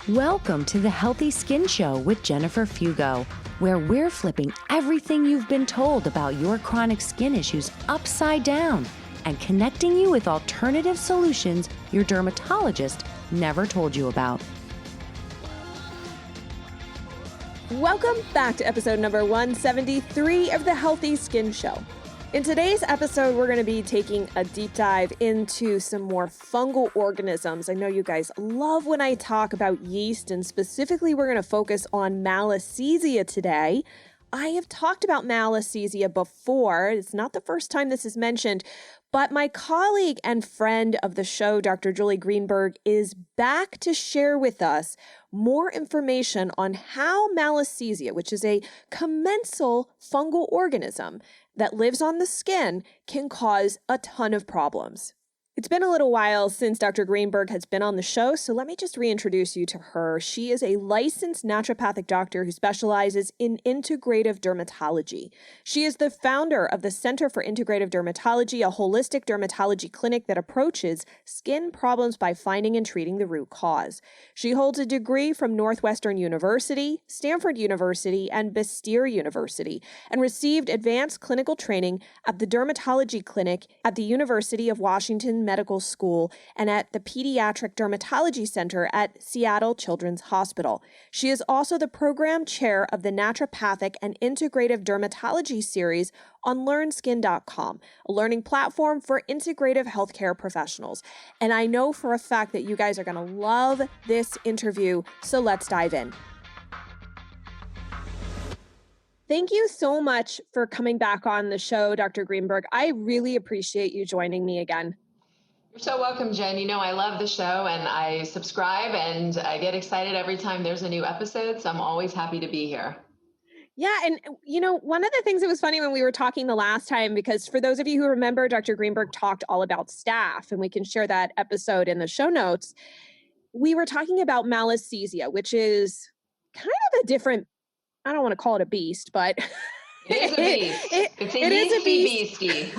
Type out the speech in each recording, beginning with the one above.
Welcome to the Healthy Skin Show with Jennifer Fugo, where we're flipping everything you've been told about your chronic skin issues upside down and connecting you with alternative solutions your dermatologist never told you about. Welcome back to episode number 173 of the Healthy Skin Show. In today's episode, we're going to be taking a deep dive into some more fungal organisms. I know you guys love when I talk about yeast, and specifically we're going to focus on Malassezia today. I have talked about Malassezia before. It's not the first time this is mentioned, but my colleague and friend of the show, Dr. Julie Greenberg, is back to share with us more information on how Malassezia, which is a commensal fungal organism that lives on the skin, can cause a ton of problems. It's been a little while since Dr. Greenberg has been on the show, so let me just reintroduce you to her. She is a licensed naturopathic doctor who specializes in integrative dermatology. She is the founder of the Center for Integrative Dermatology, a holistic dermatology clinic that approaches skin problems by finding and treating the root cause. She holds a degree from Northwestern University, Stanford University, and Bastyr University, and received advanced clinical training at the Dermatology Clinic at the University of Washington Medical School and at the Pediatric Dermatology Center at Seattle Children's Hospital. She is also the program chair of the Naturopathic and Integrative Dermatology series on LearnSkin.com, a learning platform for integrative healthcare professionals. And I know for a fact that you guys are going to love this interview, so let's dive in. Thank you so much for coming back on the show, Dr. Greenberg. I really appreciate you joining me again. You're so welcome, Jen. You know, I love the show and I subscribe and I get excited every time there's a new episode. So I'm always happy to be here. Yeah. And, you know, one of the things that was funny when we were talking the last time, because for those of you who remember, Dr. Greenberg talked all about staph, and we can share that episode in the show notes. We were talking about Malassezia, which is kind of a different, I don't want to call it a beast, but it is a beast. It's a yeasty beastie.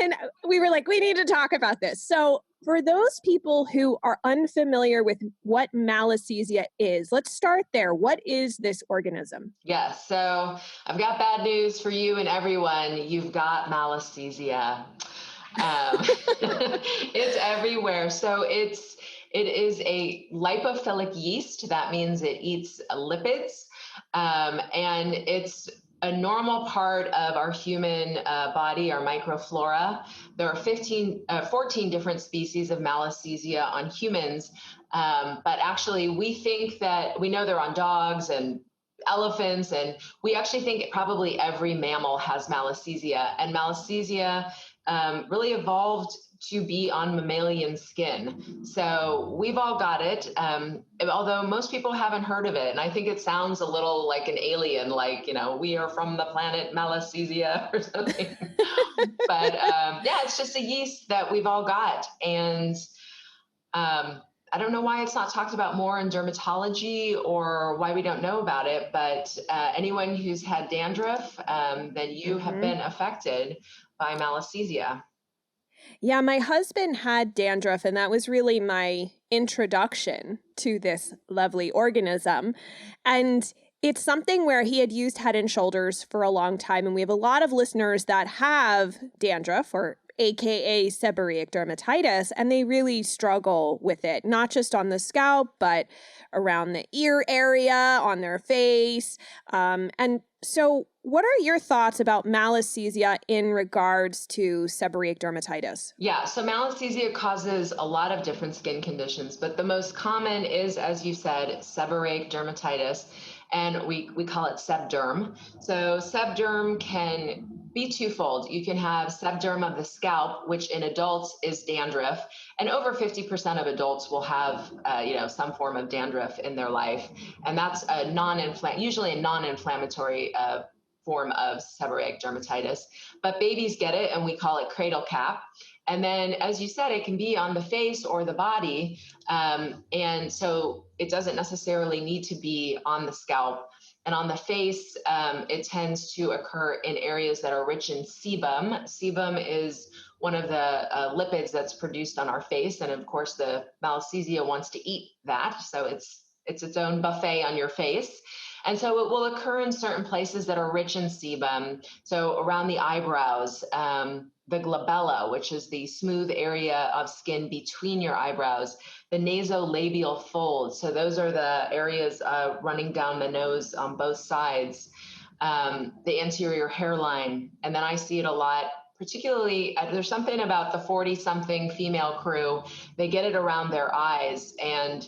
And we were like, we need to talk about this. So for those people who are unfamiliar with what Malassezia is, let's start there. What is this organism? Yes. So I've got bad news for you and everyone. You've got Malassezia. It's everywhere. So it is a lipophilic yeast. That means it eats lipids. And it's a normal part of our human body, our microflora. There are 14 different species of Malassezia on humans, but actually we know they're on dogs and elephants, and we actually think probably every mammal has Malassezia, and Malassezia really evolved to be on mammalian skin. So we've all got it, although most people haven't heard of it. And I think it sounds a little like an alien, like, you know, we are from the planet Malassezia or something. But yeah, it's just a yeast that we've all got. And I don't know why it's not talked about more in dermatology or why we don't know about it, but anyone who's had dandruff, then you have been affected by Malassezia. Yeah, my husband had dandruff, and that was really my introduction to this lovely organism. And it's something where he had used Head and Shoulders for a long time. And we have a lot of listeners that have dandruff, or AKA seborrheic dermatitis, and they really struggle with it, not just on the scalp, but around the ear area, on their face. And so what are your thoughts about Malassezia in regards to seborrheic dermatitis? Yeah, so Malassezia causes a lot of different skin conditions, but the most common is, as you said, seborrheic dermatitis, and we call it sebderm. So sebderm can be twofold. You can have sebderm of the scalp, which in adults is dandruff, and over 50% of adults will have some form of dandruff in their life, and that's usually a non-inflammatory form of seborrheic dermatitis. But babies get it, and we call it cradle cap. And then, as you said, it can be on the face or the body. And so it doesn't necessarily need to be on the scalp. And on the face, it tends to occur in areas that are rich in sebum. Sebum is one of the lipids that's produced on our face. And of course, the Malassezia wants to eat that. So it's its own buffet on your face. And so it will occur in certain places that are rich in sebum. So around the eyebrows, the glabella, which is the smooth area of skin between your eyebrows, the nasolabial fold. So those are the areas running down the nose on both sides, the anterior hairline. And then I see it a lot, particularly there's something about the 40-something female crew. They get it around their eyes, and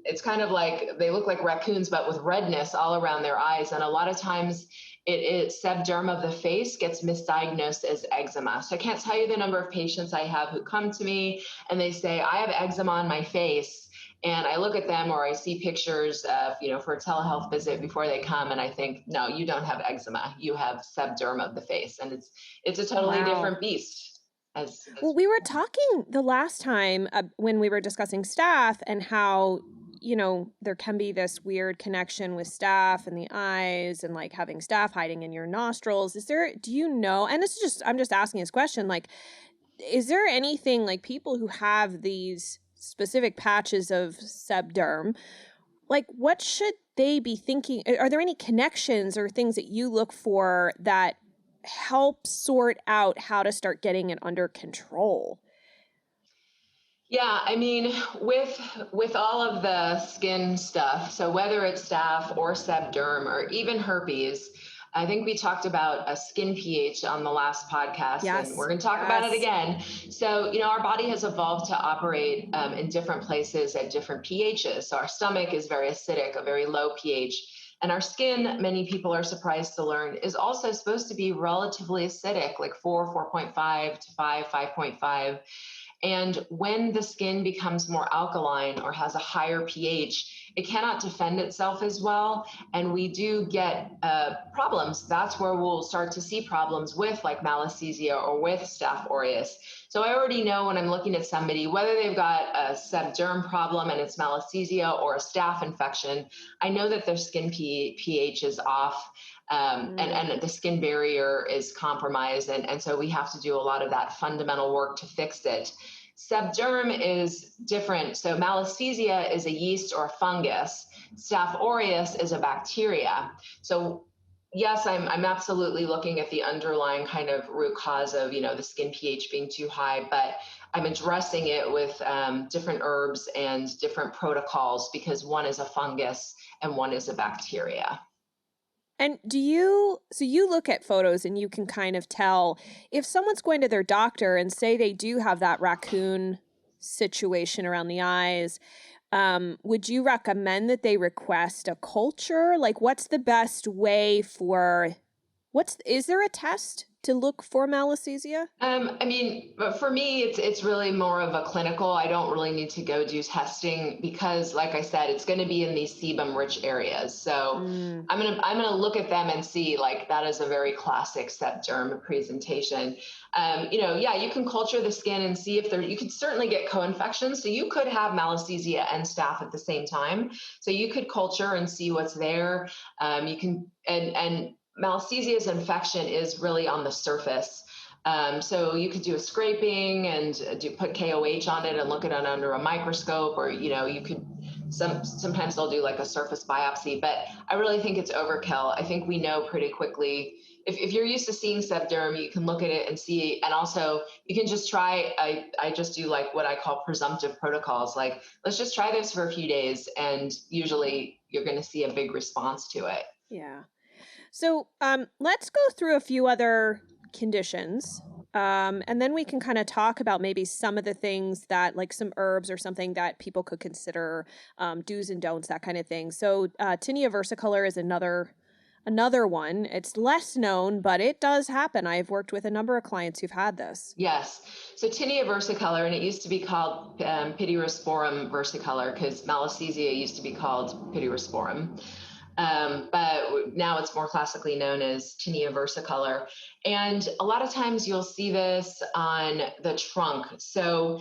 it's kind of like they look like raccoons, but with redness all around their eyes. And a lot of times sebderm of the face gets misdiagnosed as eczema. So I can't tell you the number of patients I have who come to me and they say, I have eczema on my face. And I look at them, or I see pictures of, for a telehealth visit before they come, and I think, no, you don't have eczema. You have sebderm of the face. And it's a totally different beast. Well, we were talking the last time when we were discussing staph and how, there can be this weird connection with staph and the eyes and like having staph hiding in your nostrils. Do you know, and I'm just asking this question, like, is there anything like people who have these specific patches of sebderm, like what should they be thinking? Are there any connections or things that you look for that help sort out how to start getting it under control? Yeah, I mean, with all of the skin stuff, so whether it's staph or sebderm or even herpes, I think we talked about a skin pH on the last podcast, and we're going to talk about it again. So, our body has evolved to operate in different places at different pHs. So our stomach is very acidic, a very low pH. And our skin, many people are surprised to learn, is also supposed to be relatively acidic, like 4.5 to 5.5. And when the skin becomes more alkaline or has a higher pH, it cannot defend itself as well. And we do get problems. That's where we'll start to see problems with like Malassezia or with Staph aureus. So I already know when I'm looking at somebody, whether they've got a sebderm problem and it's Malassezia or a staph infection, I know that their skin pH is off. And the skin barrier is compromised. And so we have to do a lot of that fundamental work to fix it. Sebderm is different. So Malassezia is a yeast or a fungus. Staph aureus is a bacteria. So yes, I'm absolutely looking at the underlying kind of root cause of, the skin pH being too high, but I'm addressing it with different herbs and different protocols, because one is a fungus and one is a bacteria. And you look at photos and you can kind of tell if someone's going to their doctor and say they do have that raccoon situation around the eyes, would you recommend that they request a culture? Like, what's the best way is there a test to look for Malassezia? I mean, for me, it's really more of a clinical. I don't really need to go do testing because, like I said, it's going to be in these sebum-rich areas. So I'm gonna look at them and see, like, that is a very classic sebderm presentation. You can culture the skin and see if you could certainly get co-infections. So you could have Malassezia and staph at the same time. So you could culture and see what's there. You can, and Malassesia's infection is really on the surface. So you could do a scraping and put KOH on it and look at it under a microscope, or, you could, sometimes they'll do like a surface biopsy, but I really think it's overkill. I think we know pretty quickly, if you're used to seeing sebderm, you can look at it and see, and also you can just try, I just do like what I call presumptive protocols. Like, let's just try this for a few days, and usually you're going to see a big response to it. Yeah. So let's go through a few other conditions, and then we can kind of talk about maybe some of the things that, like some herbs or something that people could consider, do's and don'ts, that kind of thing. So tinea versicolor is another one. It's less known, but it does happen. I've worked with a number of clients who've had this. Yes. So tinea versicolor, and it used to be called Pederiasisalba versicolor, because Malassezia used to be called Pederiasisalba. But now it's more classically known as tinea versicolor. And a lot of times you'll see this on the trunk. So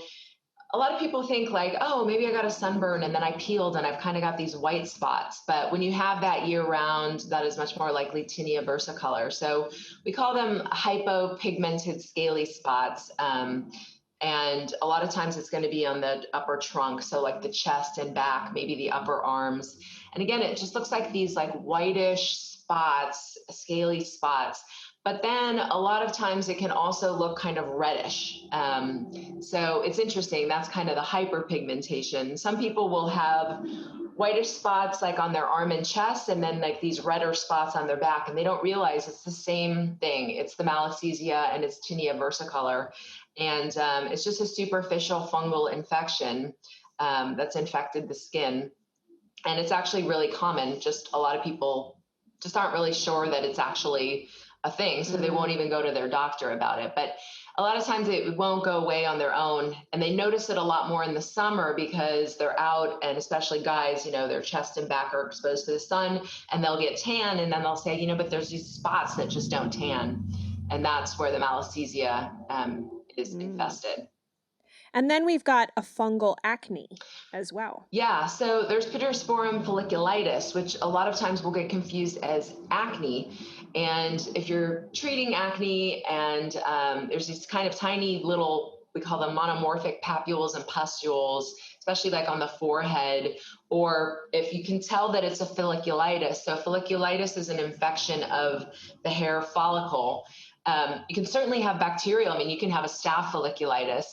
a lot of people think like, oh, maybe I got a sunburn and then I peeled and I've kind of got these white spots. But when you have that year round, that is much more likely tinea versicolor. So we call them hypopigmented scaly spots. And a lot of times it's going to be on the upper trunk. So like the chest and back, maybe the upper arms. And again, it just looks like these like whitish spots, scaly spots. But then a lot of times it can also look kind of reddish. So it's interesting. That's kind of the hyperpigmentation. Some people will have whitish spots like on their arm and chest, and then like these redder spots on their back, and they don't realize it's the same thing. It's the Malassezia and it's tinea versicolor. And it's just a superficial fungal infection that's infected the skin. And it's actually really common. Just a lot of people just aren't really sure that it's actually a thing, so they won't even go to their doctor about it. But a lot of times it won't go away on their own, and they notice it a lot more in the summer because they're out, and especially guys, their chest and back are exposed to the sun, and they'll get tan, and then they'll say, but there's these spots that just don't tan, and that's where the Malassezia is infested. And then we've got a fungal acne as well. Yeah, so there's Pederisporum folliculitis, which a lot of times will get confused as acne. And if you're treating acne and there's these kind of tiny little, we call them monomorphic papules and pustules, especially like on the forehead, or if you can tell that it's a folliculitis. So folliculitis is an infection of the hair follicle. You can certainly have bacterial. I mean, you can have a staph folliculitis.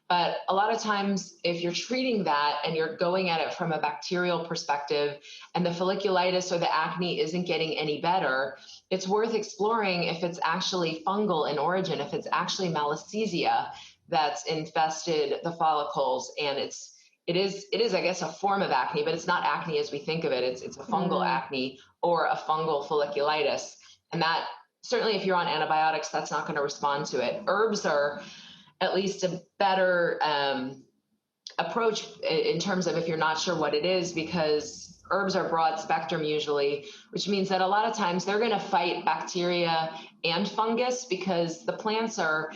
But a lot of times, if you're treating that and you're going at it from a bacterial perspective and the folliculitis or the acne isn't getting any better, it's worth exploring if it's actually fungal in origin, if it's actually Malassezia that's infested the follicles. And it is, I guess, a form of acne, but it's not acne as we think of it. It's a fungal acne or a fungal folliculitis. And that certainly, if you're on antibiotics, that's not going to respond to it. Herbs are at least a better approach in terms of if you're not sure what it is, because herbs are broad spectrum usually, which means that a lot of times they're going to fight bacteria and fungus, because the plants are,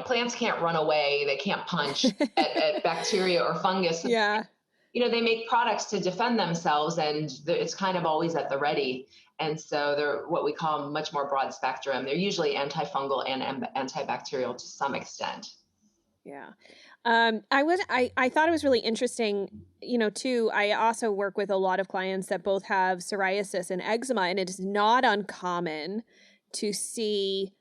plants can't run away. They can't punch at bacteria or fungus. Yeah. They make products to defend themselves, and it's kind of always at the ready. And so they're what we call much more broad spectrum. They're usually antifungal and antibacterial to some extent. Yeah. I thought it was really interesting, too. I also work with a lot of clients that both have psoriasis and eczema, and it is not uncommon to see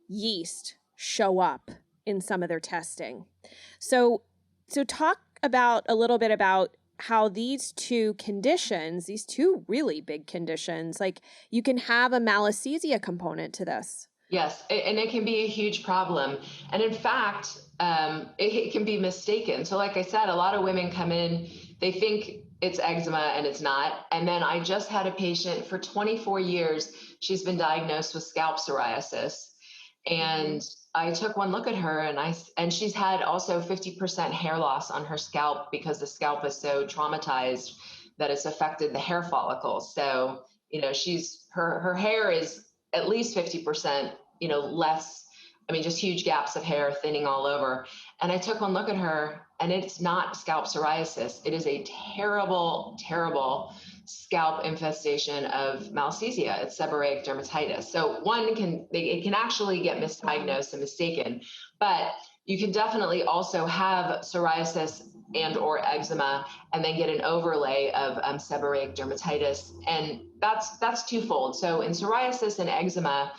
yeast show up in some of their testing. So talk about a little bit about how these two conditions, these two really big conditions, like you can have a Malassezia component to this. Yes, and it can be a huge problem. And in fact, it can be mistaken. So like I said, a lot of women come in, they think it's eczema and it's not. And then I just had a patient for 24 years. She's been diagnosed with scalp psoriasis. And I took one look at her, and she's had also 50% hair loss on her scalp because the scalp is so traumatized that it's affected the hair follicles. So, her hair is at least 50%, less. I mean, just huge gaps of hair, thinning all over. And I took one look at her, and it's not scalp psoriasis. It is a terrible, terrible scalp infestation of Malassezia. It's seborrheic dermatitis. So it can actually get misdiagnosed and mistaken, but you can definitely also have psoriasis and or eczema and then get an overlay of seborrheic dermatitis. And that's twofold. So in psoriasis and eczema,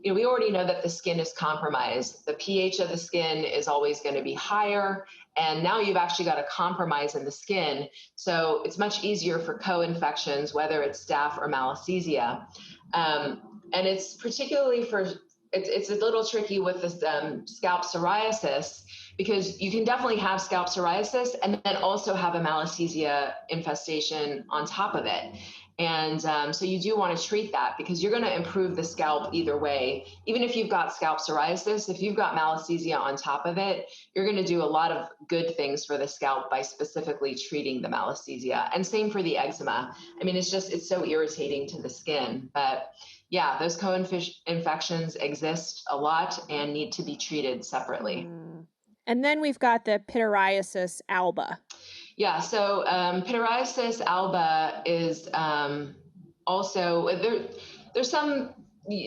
we already know that the skin is compromised. The pH of the skin is always going to be higher. And now you've actually got a compromise in the skin. So it's much easier for co-infections, whether it's staph or Malassezia. And it's particularly it's a little tricky with this scalp psoriasis, because you can definitely have scalp psoriasis and then also have a Malassezia infestation on top of it. And so you do want to treat that, because you're going to improve the scalp either way. Even if you've got scalp psoriasis, if you've got Malassezia on top of it, you're going to do a lot of good things for the scalp by specifically treating the Malassezia. And same for the eczema. I mean, it's so irritating to the skin. But yeah, those co-infections exist a lot and need to be treated separately. And then we've got the Pederiasisalba. Yeah, so Pederiasisalba is also there's some,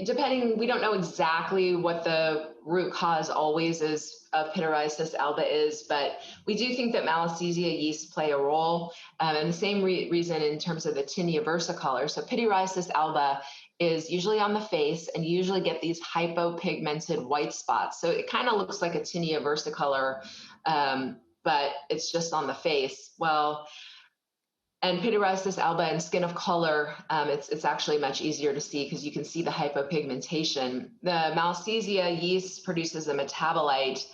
depending, we don't know exactly what the root cause always is of Pederiasisalba is, but we do think that Malassezia yeast play a role, and the same reason in terms of the Tinia versicolor. So Pederiasisalba is usually on the face, and you usually get these hypopigmented white spots. So it kind of looks like a Tinia versicolor, but it's just on the face. Well, and Pederiasisalba and skin of color, it's actually much easier to see because you can see the hypopigmentation. The Malassezia yeast produces a metabolite,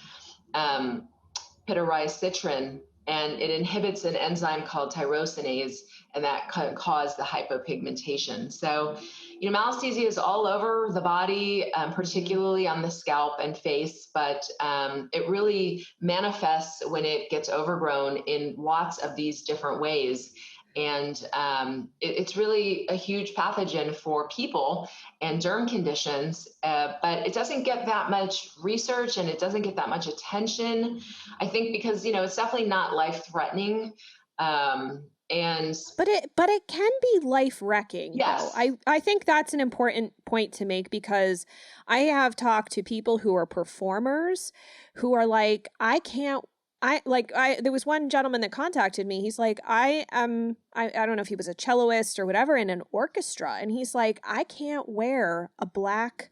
pedericitrin, and it inhibits an enzyme called tyrosinase, and that can cause the hypopigmentation. So, Malassezia is all over the body, particularly on the scalp and face, but it really manifests when it gets overgrown in lots of these different ways. And it's really a huge pathogen for people and derm conditions, but it doesn't get that much research and it doesn't get that much attention, I think, because, it's definitely not life-threatening. But it can be life-wrecking. Yes. Though. I think that's an important point to make, because I have talked to people who are performers who are like, there was one gentleman that contacted me. He's like, I don't know if he was a celloist or whatever in an orchestra. And he's like, I can't wear a black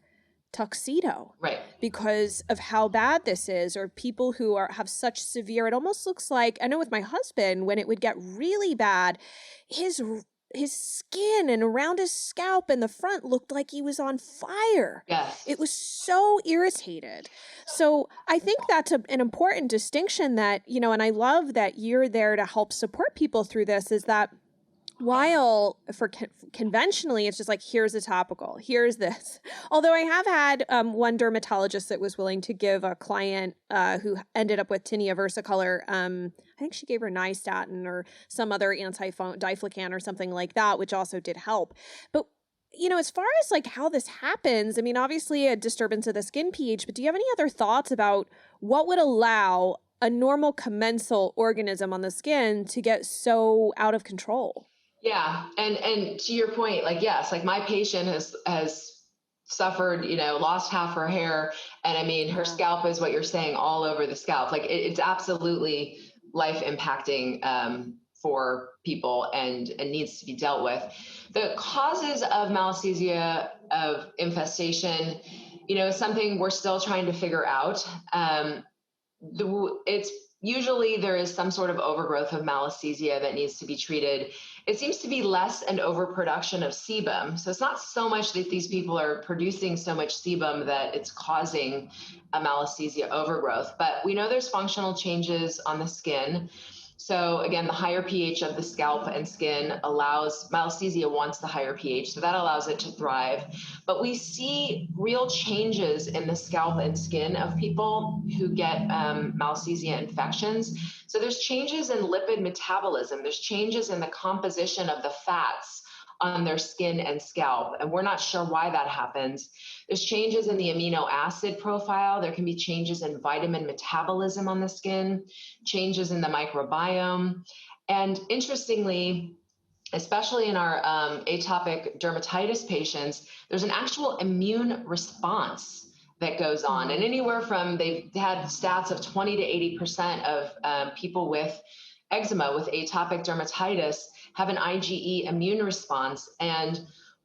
tuxedo, right, because of how bad this is. Or people who have such severe, it almost looks like, I know with my husband, when it would get really bad, his skin and around his scalp and the front looked like he was on fire. Yes. It was so irritated. So I think that's an important distinction that, and I love that you're there to help support people through this, is that while for conventionally, it's just like, here's a topical, here's this. Although I have had one dermatologist that was willing to give a client who ended up with tinea versicolor, I think she gave her nystatin or some other diflucan or something like that, which also did help. But as far as like how this happens, I mean, obviously a disturbance of the skin pH, but do you have any other thoughts about what would allow a normal commensal organism on the skin to get so out of control? Yeah. And to your point, like, yes, like my patient has suffered, lost half her hair. And I mean, her scalp is what you're saying, all over the scalp. Like it's absolutely life impacting for people and needs to be dealt with. The causes of Malassezia, of infestation, is something we're still trying to figure out. It's usually there is some sort of overgrowth of Malassezia that needs to be treated. It seems to be less an overproduction of sebum. So it's not so much that these people are producing so much sebum that it's causing a Malassezia overgrowth, but we know there's functional changes on the skin. So again, the higher pH of the scalp and skin allows, Malassezia wants the higher pH, so that allows it to thrive. But we see real changes in the scalp and skin of people who get Malassezia infections. So there's changes in lipid metabolism, there's changes in the composition of the fats on their skin and scalp, and we're not sure why that happens. There's changes in the amino acid profile. There can be changes in vitamin metabolism on the skin, changes in the microbiome. And interestingly, especially in our atopic dermatitis patients, there's an actual immune response that goes on. And anywhere from, they've had stats of 20 to 80% of people with eczema, with atopic dermatitis, have an IgE immune response. And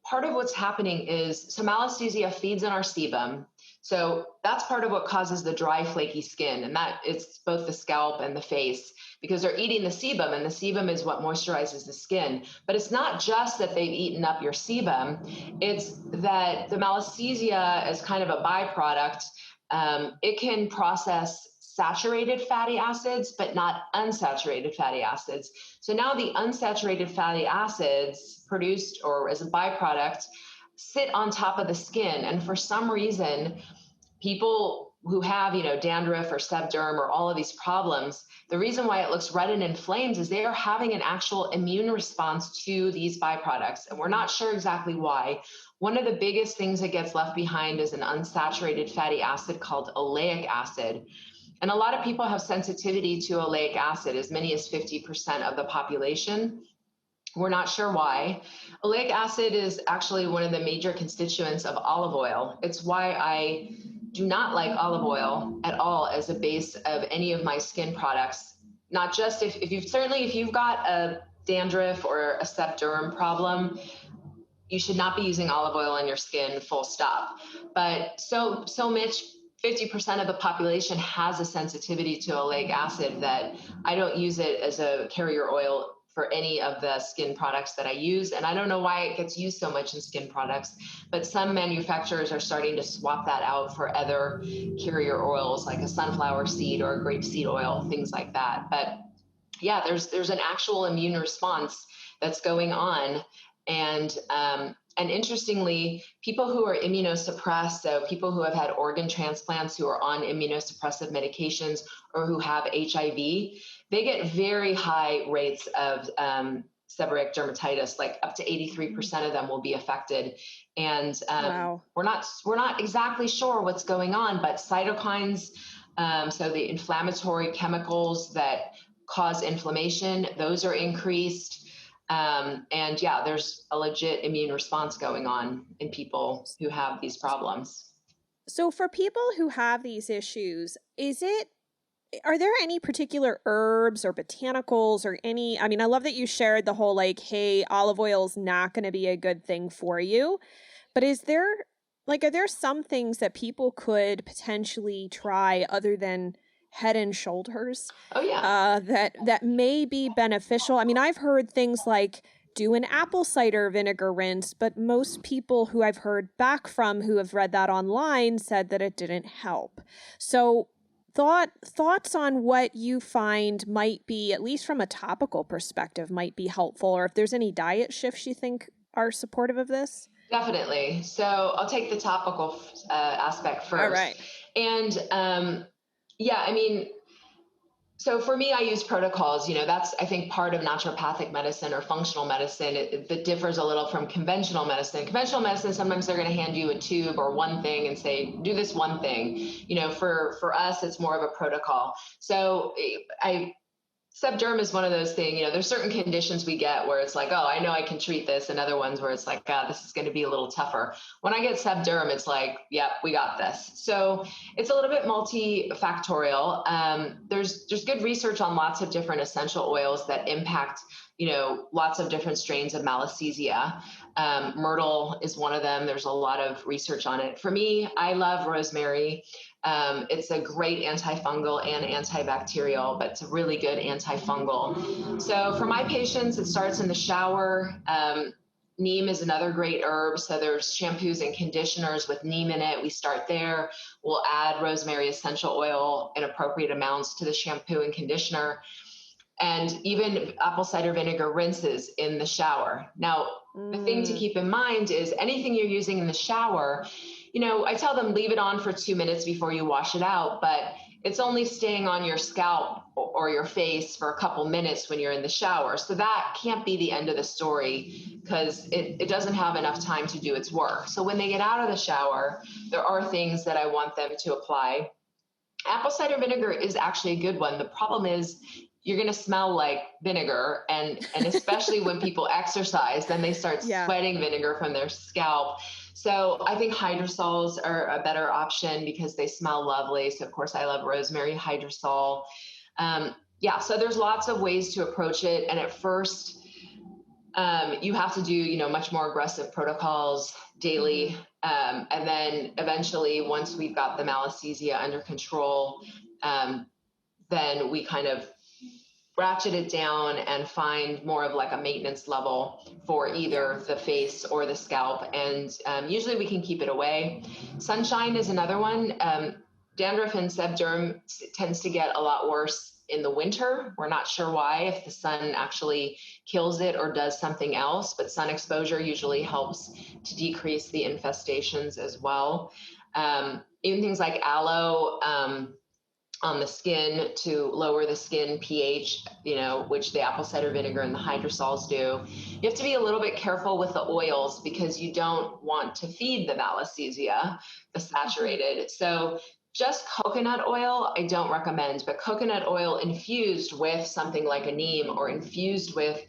part of what's happening is, so Malassezia feeds on our sebum. So that's part of what causes the dry, flaky skin. And that it's both the scalp and the face, because they're eating the sebum, and the sebum is what moisturizes the skin. But it's not just that they've eaten up your sebum. It's that the Malassezia, as kind of a byproduct, it can process saturated fatty acids, but not unsaturated fatty acids. So now the unsaturated fatty acids produced or as a byproduct sit on top of the skin. And for some reason, people who have, dandruff or sebderm or all of these problems, the reason why it looks red and inflamed is they are having an actual immune response to these byproducts. And we're not sure exactly why. One of the biggest things that gets left behind is an unsaturated fatty acid called oleic acid. And a lot of people have sensitivity to oleic acid, as many as 50% of the population. We're not sure why. Oleic acid is actually one of the major constituents of olive oil. It's why I do not like olive oil at all as a base of any of my skin products. Not just if you've got a dandruff or a sebderm problem, you should not be using olive oil on your skin, full stop. But so much, 50% of the population has a sensitivity to oleic acid that I don't use it as a carrier oil for any of the skin products that I use. And I don't know why it gets used so much in skin products, but some manufacturers are starting to swap that out for other carrier oils, like a sunflower seed or a grapeseed oil, things like that. But yeah, there's an actual immune response that's going on. And interestingly, people who are immunosuppressed, so people who have had organ transplants, who are on immunosuppressive medications, or who have HIV, they get very high rates of seborrheic dermatitis, like up to 83% of them will be affected. And Wow. we're not exactly sure what's going on, but cytokines, so the inflammatory chemicals that cause inflammation, those are increased. And yeah, there's a legit immune response going on in people who have these problems. So for people who have these issues, are there any particular herbs or botanicals or I mean, I love that you shared the whole like, hey, olive oil is not going to be a good thing for you, but are there some things that people could potentially try other than Head and Shoulders? Oh yeah. That may be beneficial. I mean, I've heard things like do an apple cider vinegar rinse, but most people who I've heard back from who have read that online said that it didn't help. So thoughts on what you find might be, at least from a topical perspective, might be helpful, or if there's any diet shifts you think are supportive of this? Definitely. So I'll take the topical aspect first. All right. And yeah, I mean, so for me, I use protocols. That's, I think, part of naturopathic medicine or functional medicine. It differs a little from conventional medicine. Conventional medicine, sometimes they're going to hand you a tube or one thing and say, do this one thing. For us, it's more of a protocol. So sebderm is one of those things, there's certain conditions we get where it's like, oh, I know I can treat this, and other ones where it's like, this is going to be a little tougher. When I get sebderm, it's like, yep, we got this. So it's a little bit multifactorial. There's good research on lots of different essential oils that impact, lots of different strains of Malassezia. Myrtle is one of them. There's a lot of research on it. For me, I love rosemary. It's a great antifungal and antibacterial, but it's a really good antifungal. So for my patients, it starts in the shower. Neem is another great herb. So there's shampoos and conditioners with neem in it. We start there. We'll add rosemary essential oil in appropriate amounts to the shampoo and conditioner. And even apple cider vinegar rinses in the shower. Now, the thing to keep in mind is anything you're using in the shower, I tell them leave it on for 2 minutes before you wash it out, but it's only staying on your scalp or your face for a couple minutes when you're in the shower. So that can't be the end of the story, because it doesn't have enough time to do its work. So when they get out of the shower, there are things that I want them to apply. Apple cider vinegar is actually a good one. The problem is you're going to smell like vinegar, and especially when people exercise, then they start sweating vinegar from their scalp. So I think hydrosols are a better option because they smell lovely. So of course I love rosemary hydrosol. So there's lots of ways to approach it. And at first, you have to do, much more aggressive protocols daily. And then eventually, once we've got the Malassezia under control, then we kind of ratchet it down and find more of like a maintenance level for either the face or the scalp. And usually we can keep it away. Sunshine is another one. Dandruff and sebderm tends to get a lot worse in the winter. We're not sure why, if the sun actually kills it or does something else, but sun exposure usually helps to decrease the infestations as well. Even things like aloe, on the skin to lower the skin pH, which the apple cider vinegar and the hydrosols do. You have to be a little bit careful with the oils because you don't want to feed the Malassezia, the saturated. So Just coconut oil, I don't recommend, but coconut oil infused with something like a neem or infused with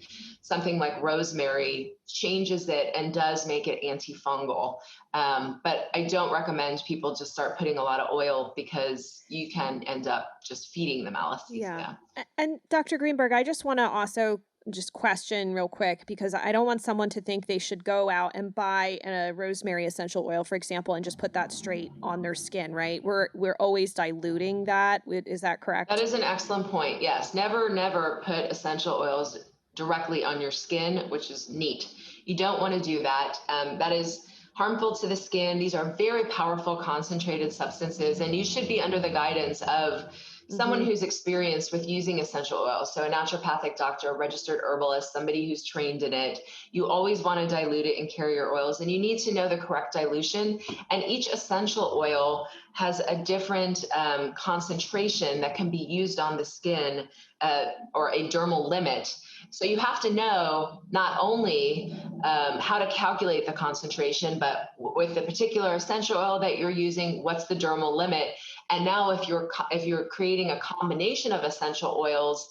something like rosemary changes it and does make it antifungal. But I don't recommend people just start putting a lot of oil because you can end up just feeding the Malassezia. Yeah. And Dr. Greenberg, I just want to also just question real quick, because I don't want someone to think they should go out and buy a rosemary essential oil, for example, and just put that straight on their skin, right? We're always diluting that. Is that correct? That is an excellent point. Yes. Never put essential oils directly on your skin, which is neat. You don't want to do that. That is harmful to the skin. These are very powerful concentrated substances, and you should be under the guidance of someone who's experienced with using essential oils. So a naturopathic doctor, a registered herbalist, somebody who's trained in it. You always want to dilute it and carry your oils, and you need to know the correct dilution. And each essential oil has a different concentration that can be used on the skin, or a dermal limit. So you have to know not only how to calculate the concentration, but with the particular essential oil that you're using, what's the dermal limit? And now if you're creating a combination of essential oils,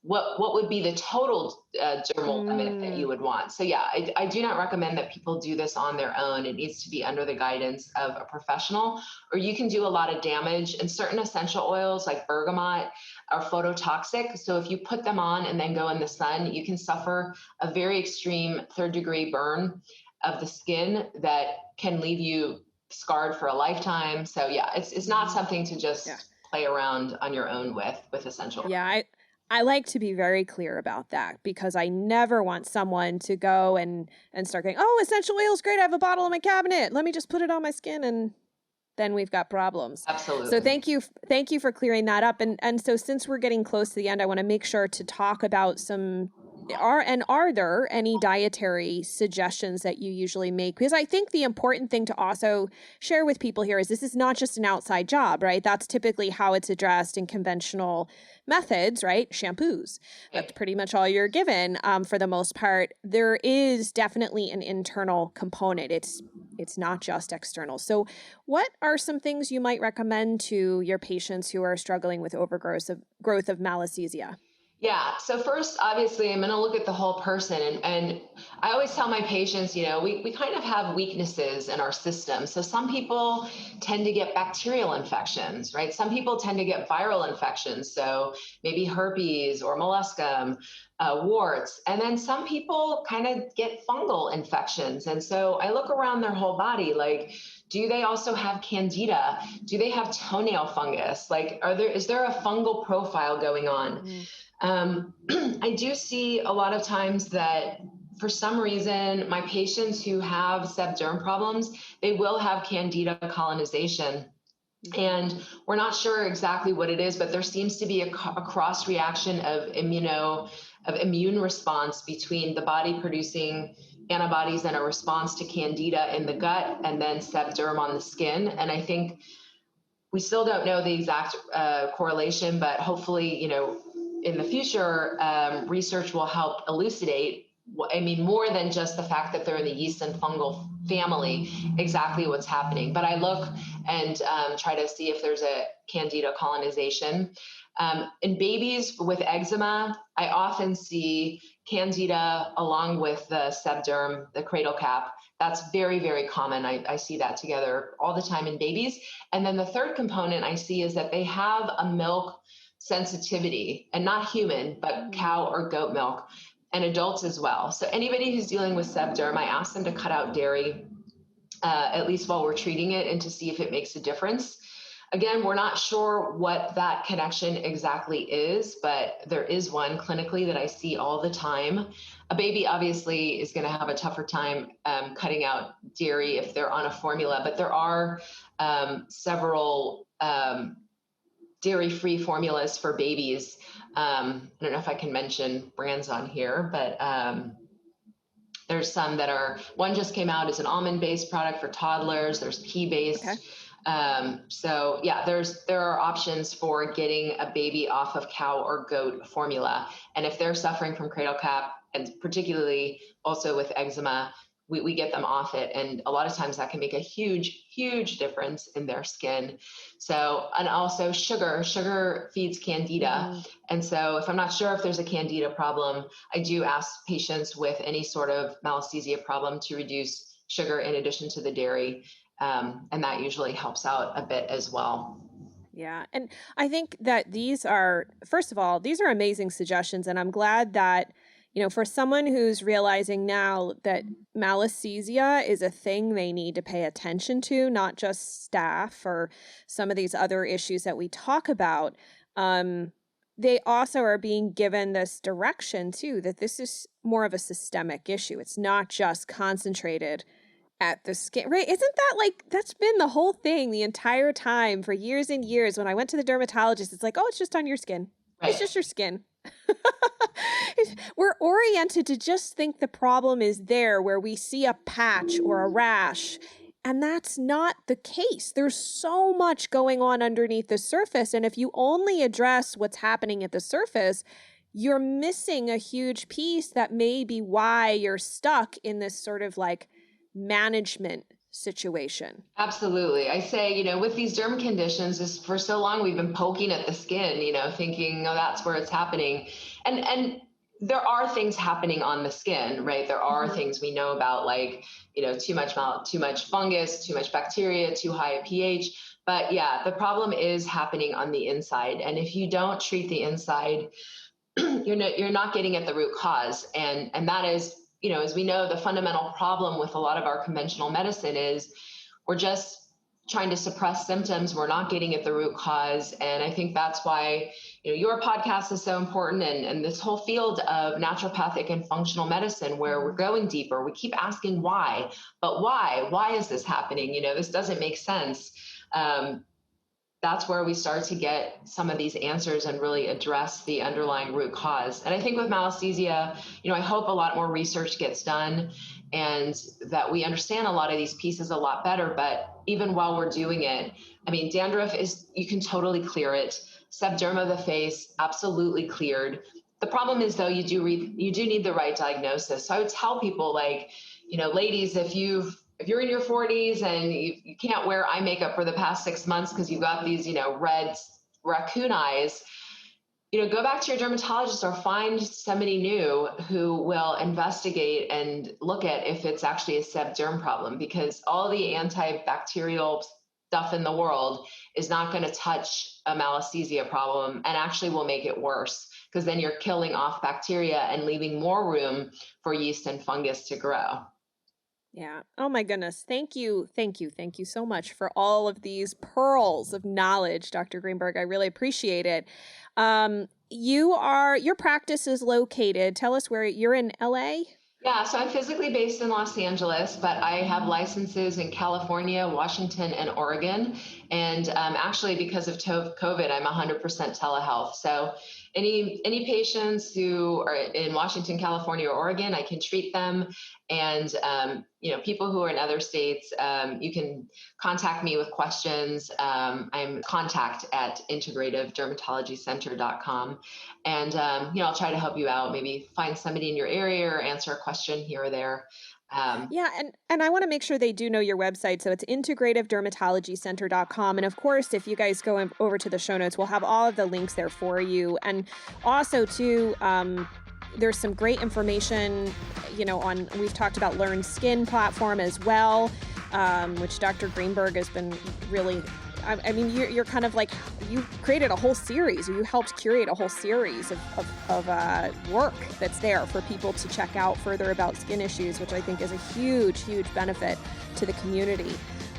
what would be the total dermal limit that you would want? So yeah, I do not recommend that people do this on their own. It needs to be under the guidance of a professional, or you can do a lot of damage. And certain essential oils like bergamot are phototoxic. So if you put them on and then go in the sun, you can suffer a very extreme 3rd-degree burn of the skin that can leave you scarred for a lifetime. So yeah, it's not something to just play around on your own with essential oils. Yeah, I like to be very clear about that, because I never want someone to go and start going, oh, essential oil is great. I have a bottle in my cabinet. Let me just put it on my skin, and then we've got problems. Absolutely. So thank you for clearing that up. And so since we're getting close to the end, I want to make sure to talk about are there any dietary suggestions that you usually make? Because I think the important thing to also share with people here is this is not just an outside job, right? That's typically how it's addressed in conventional methods, right? Shampoos. That's pretty much all you're given for the most part. There is definitely an internal component. It's not just external. So what are some things you might recommend to your patients who are struggling with growth of Malassezia? Yeah. So first, obviously, I'm going to look at the whole person. And I always tell my patients, we kind of have weaknesses in our system. So some people tend to get bacterial infections, right? Some people tend to get viral infections. So maybe herpes or molluscum, warts. And then some people kind of get fungal infections. And so I look around their whole body, like, do they also have candida? Do they have toenail fungus? Like, is there a fungal profile going on? I do see a lot of times that for some reason, my patients who have sebderm problems, they will have candida colonization. And we're not sure exactly what it is, but there seems to be a cross reaction of immune response between the body producing antibodies and a response to candida in the gut, and then sebderm on the skin. And I think we still don't know the exact correlation, but hopefully, in the future, research will help elucidate, more than just the fact that they're in the yeast and fungal family, exactly what's happening. But I look and try to see if there's a candida colonization. In babies with eczema, I often see candida along with the sebderm, the cradle cap. That's very, very common. I see that together all the time in babies. And then the third component I see is that they have a milk sensitivity, and not human, but cow or goat milk, and adults as well. So anybody who's dealing with sebderm, I ask them to cut out dairy, at least while we're treating it, and to see if it makes a difference. Again, we're not sure what that connection exactly is, but there is one clinically that I see all the time. A baby obviously is going to have a tougher time cutting out dairy if they're on a formula, but there are several dairy-free formulas for babies. I don't know if I can mention brands on here, but there's some one just came out as an almond-based product for toddlers. There's pea-based. Okay. So yeah, there are options for getting a baby off of cow or goat formula. And if they're suffering from cradle cap, and particularly also with eczema, we get them off it. And a lot of times that can make a huge difference in their skin. So, and also sugar feeds candida. And so if I'm not sure if there's a candida problem, I do ask patients with any sort of Malassezia problem to reduce sugar in addition to the dairy. And that usually helps out a bit as well. Yeah. And I think that first of all, these are amazing suggestions. And I'm glad that, for someone who's realizing now that Malassezia is a thing they need to pay attention to, not just staph or some of these other issues that we talk about, they also are being given this direction too, that this is more of a systemic issue. It's not just concentrated at the skin, right? Isn't that that's been the whole thing the entire time for years and years? When I went to the dermatologist, it's like, oh, it's just on your skin. Right. It's just your skin. We're oriented to just think the problem is there where we see a patch or a rash, and that's not the case. There's so much going on underneath the surface. And if you only address what's happening at the surface, you're missing a huge piece that may be why you're stuck in this sort of management situation. Absolutely. I say, with these derm conditions, for so long we've been poking at the skin, thinking, oh, that's where it's happening. And there are things happening on the skin, right? There are things we know about, too much fungus, too much bacteria, too high a pH. But yeah, the problem is happening on the inside. And if you don't treat the inside, you're not getting at the root cause. And that is, as we know, the fundamental problem with a lot of our conventional medicine is we're just trying to suppress symptoms. We're not getting at the root cause. And I think that's why, your podcast is so important, and this whole field of naturopathic and functional medicine, where we're going deeper. We keep asking why, but why is this happening? This doesn't make sense. That's where we start to get some of these answers and really address the underlying root cause. And I think with Malassezia, I hope a lot more research gets done and that we understand a lot of these pieces a lot better. But even while we're doing it, dandruff you can totally clear it. Sebderma of the face, absolutely cleared. The problem is though, you do need the right diagnosis. So I would tell people ladies, if you're in your 40s and you can't wear eye makeup for the past 6 months because you've got these, red raccoon eyes, go back to your dermatologist or find somebody new who will investigate and look at if it's actually a sebderm problem, because all the antibacterial stuff in the world is not going to touch a Malassezia problem and actually will make it worse, because then you're killing off bacteria and leaving more room for yeast and fungus to grow. Yeah. Oh my goodness. Thank you so much for all of these pearls of knowledge, Dr. Greenberg. I really appreciate it. Your practice is located. Tell us where you're in LA. Yeah, so I'm physically based in Los Angeles, but I have licenses in California, Washington, and Oregon. And actually, because of COVID, I'm 100% telehealth. So any patients who are in Washington, California, or Oregon, I can treat them. And people who are in other states, you can contact me with questions. I'm contact@integrativedermatologycenter.com. And, I'll try to help you out, maybe find somebody in your area or answer a question here or there. And I want to make sure they do know your website. So it's integrativedermatologycenter.com. And of course, if you guys go over to the show notes, we'll have all of the links there for you. And also too, there's some great information, we've talked about Learn Skin platform as well, which Dr. Greenberg has been really, you're kind of you created a whole series, or you helped curate a whole series of work that's there for people to check out further about skin issues, which I think is a huge benefit to the community.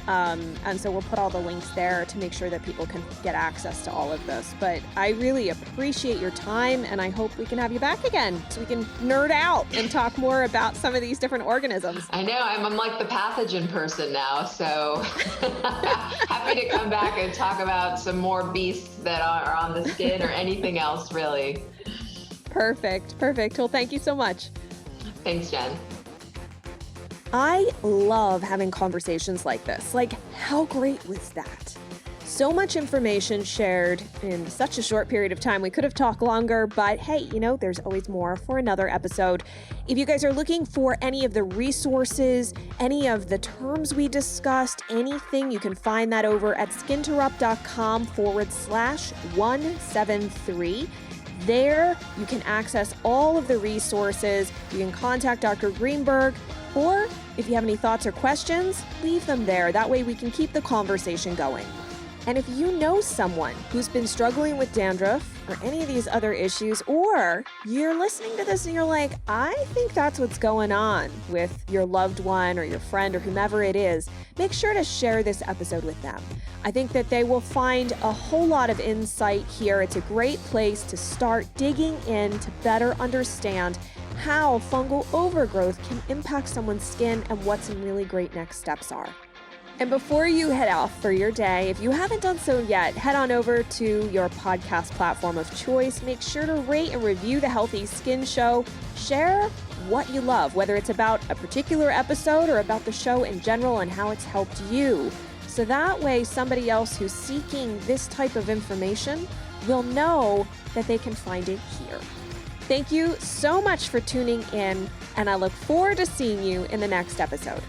And so we'll put all the links there to make sure that people can get access to all of this. But I really appreciate your time, and I hope we can have you back again so we can nerd out and talk more about some of these different organisms. I know, I'm like the pathogen person now, so happy to come back and talk about some more beasts that are on the skin or anything else, really. Perfect. Well, thank you so much. Thanks, Jen. I love having conversations like this. How great was that? So much information shared in such a short period of time. We could have talked longer, but hey, there's always more for another episode. If you guys are looking for any of the resources, any of the terms we discussed, anything, you can find that over at skinterrupt.com/173. There, you can access all of the resources. You can contact Dr. Greenberg, or if you have any thoughts or questions, leave them there. That way we can keep the conversation going. And if you know someone who's been struggling with dandruff or any of these other issues, or you're listening to this and you're like, I think that's what's going on with your loved one or your friend or whomever it is, make sure to share this episode with them. I think that they will find a whole lot of insight here. It's a great place to start digging in to better understand how fungal overgrowth can impact someone's skin and what some really great next steps are. And before you head off for your day, if you haven't done so yet, head on over to your podcast platform of choice. Make sure to rate and review the Healthy Skin Show. Share what you love, whether it's about a particular episode or about the show in general and how it's helped you. So that way, somebody else who's seeking this type of information will know that they can find it here. Thank you so much for tuning in, and I look forward to seeing you in the next episode.